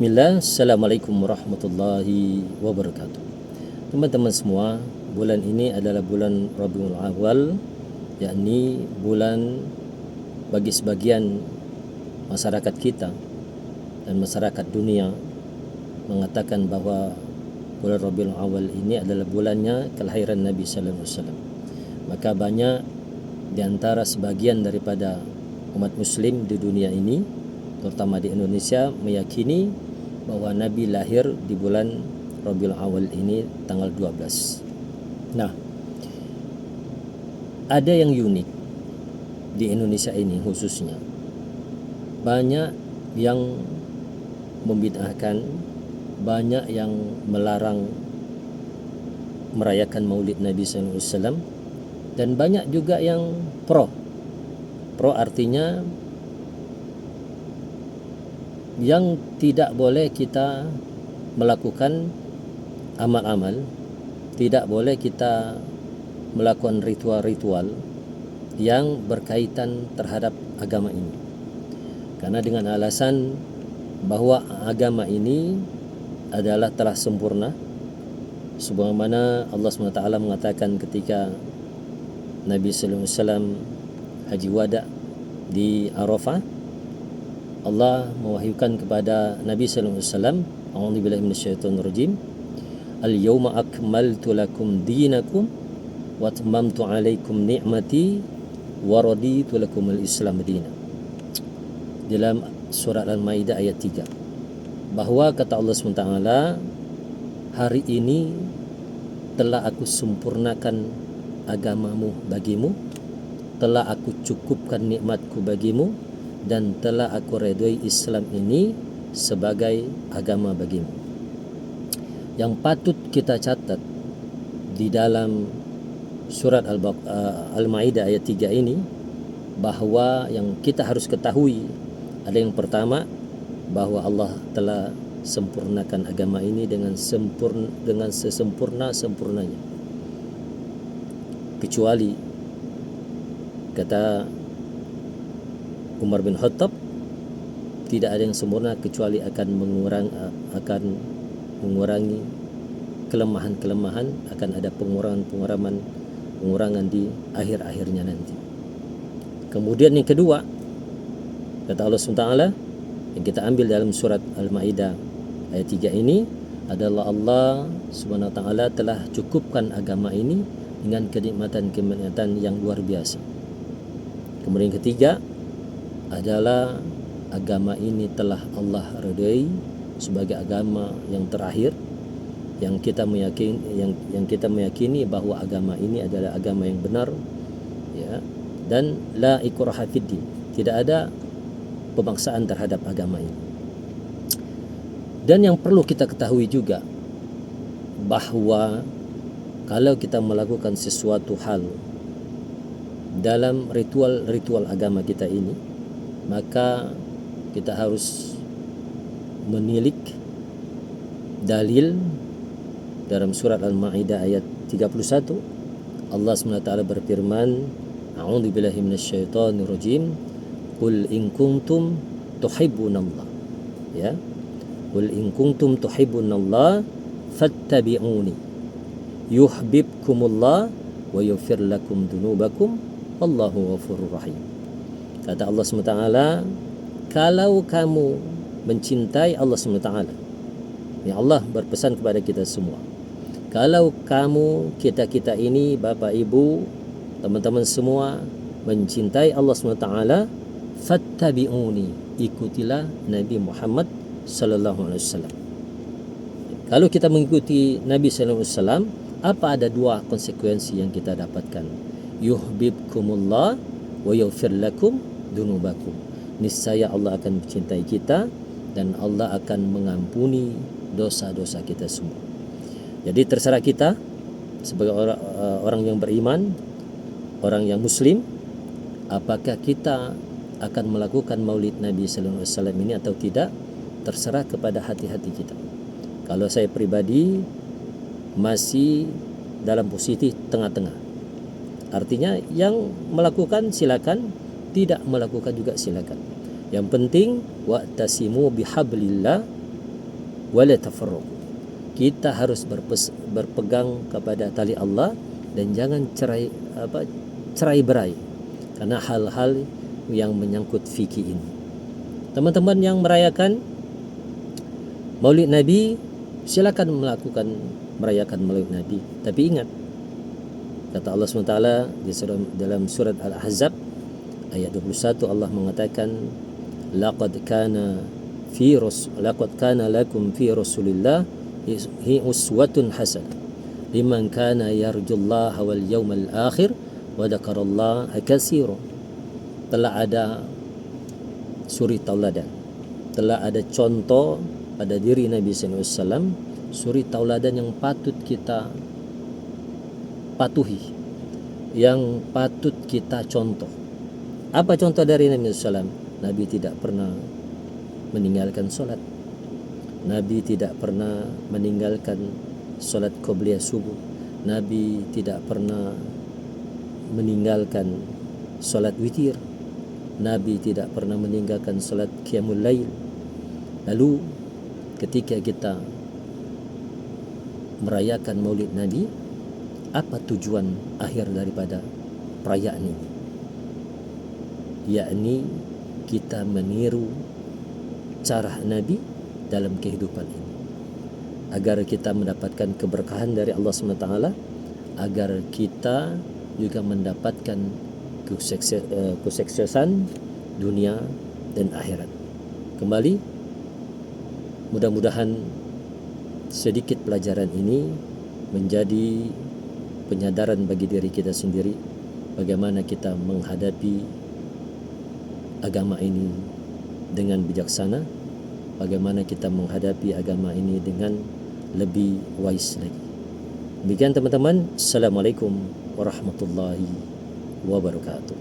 Bismillah, Assalamualaikum warahmatullahi wabarakatuh. Teman-teman semua, bulan ini adalah bulan Rabiul Awal, yakni bulan bagi sebagian masyarakat kita dan masyarakat dunia mengatakan bahawa bulan Rabiul Awal ini adalah bulannya kelahiran Nabi sallallahu alaihi wasallam. Maka banyak di antara sebagian daripada umat muslim di dunia ini, terutama di Indonesia, meyakini bahawa Nabi lahir di bulan Rabiul Awal ini tanggal 12. Nah, ada yang unik di Indonesia ini khususnya. Banyak yang membid'ahkan, banyak yang melarang merayakan Maulid Nabi sallallahu alaihi wasallam, dan banyak juga yang pro. Pro artinya yang tidak boleh kita melakukan amal-amal, tidak boleh kita melakukan ritual-ritual yang berkaitan terhadap agama ini. Karena dengan alasan bahawa agama ini adalah telah sempurna, sebagaimana Allah SWT mengatakan ketika Nabi sallallahu alaihi wasallam haji wada di Arafah, Allah mewahyukan kepada Nabi sallallahu alaihi wasallam, a'udzubillahi minasyaitonir rajim, al-yauma akmaltu lakum dinakum wa atmamtu 'alaikum ni'mati wa raditu lakum al-islam dinan. Dalam surat Al-Maidah ayat 3, bahawa kata Allah SWT, hari ini telah aku sempurnakan agamamu bagimu, telah aku cukupkan nikmatku bagimu, dan telah aku redai Islam ini sebagai agama bagimu. Yang patut kita catat di dalam surat Al-Maidah ayat 3 ini, bahawa yang kita harus ketahui ada yang pertama, bahawa Allah telah sempurnakan agama ini dengan sesempurna-sempurnanya. Kecuali kata Umar bin Khattab, tidak ada yang sempurna kecuali akan mengurangi kelemahan-kelemahan, akan ada pengurangan di akhir-akhirnya nanti. Kemudian yang kedua, kata Allah SWT yang kita ambil dalam surat Al-Maidah ayat 3 ini adalah Allah SWT telah cukupkan agama ini dengan kenikmatan-kenikmatan yang luar biasa. Kemudian yang ketiga adalah agama ini telah Allah redai sebagai agama yang terakhir, yang kita meyakini bahawa agama ini adalah agama yang benar, ya, dan la ikraha fiddin, tidak ada pemaksaan terhadap agama ini. Dan yang perlu kita ketahui juga bahawa kalau kita melakukan sesuatu hal dalam ritual agama kita ini, maka kita harus menilik dalil. Dalam surat Al-Maidah ayat 31, Allah SWT berfirman, a'udzubillahi minasyaitonir rajim, qul in kuntum tuhibbunallah, ya, qul in kuntum tuhibbunallah fattabi'uni yuhibbukumullah wa yaghfir lakum dunubakum wallahu ghafurur rahim. Kata Allah SWT, kalau kamu mencintai Allah SWT, ya, Allah berpesan kepada kita semua, kalau kamu, kita ini, bapa ibu, teman-teman semua, mencintai Allah SWT, fattabi'uni, ikutilah Nabi Muhammad sallallahu alaihi wasallam. Kalau kita mengikuti Nabi sallallahu alaihi wasallam, apa ada dua konsekuensi yang kita dapatkan? Yuhibbukumullah wa yaghfir lakum dunubakum. Niscaya Allah akan mencintai kita dan Allah akan mengampuni dosa-dosa kita semua. Jadi terserah kita sebagai orang yang beriman, orang yang muslim, apakah kita akan melakukan Maulid Nabi sallallahu alaihi wasallam ini atau tidak, terserah kepada hati-hati kita. Kalau saya pribadi masih dalam posisi tengah-tengah. Artinya yang melakukan silakan, tidak melakukan juga silakan. Yang penting wa'tasimu bihablillah wala tafarraqu. Kita harus berpegang kepada tali Allah dan jangan cerai berai karena hal-hal yang menyangkut fikih ini. Teman-teman yang merayakan Maulid Nabi, silakan merayakan Maulid Nabi, tapi ingat kata Allah SWT dalam surat Al-Ahzab ayat 21, Allah mengatakan laqad kana lakum fi Rasulillah uswatun hasanah liman kana yarjullaha wal yawmal akhir wa dzakarallaha katsiran. Telah ada suri tauladan, telah ada contoh pada diri Nabi SAW, suri tauladan yang patut kita patuhi, yang patut kita contoh. Apa contoh dari Nabi SAW? Nabi tidak pernah meninggalkan solat. Nabi tidak pernah meninggalkan solat qobliyah subuh. Nabi tidak pernah meninggalkan solat witir. Nabi tidak pernah meninggalkan solat qiyamul lail. Lalu ketika kita merayakan Maulid Nabi, apa tujuan akhir daripada perayaan ini? Yakni kita meniru cara Nabi dalam kehidupan ini, agar kita mendapatkan keberkahan dari Allah SWT, agar kita juga mendapatkan kesuksesan dunia dan akhirat. Kembali, mudah-mudahan sedikit pelajaran ini menjadi penyadaran bagi diri kita sendiri, bagaimana kita menghadapi agama ini dengan bijaksana, bagaimana kita menghadapi agama ini dengan lebih wise lagi. Demikian teman-teman, Assalamualaikum warahmatullahi wabarakatuh.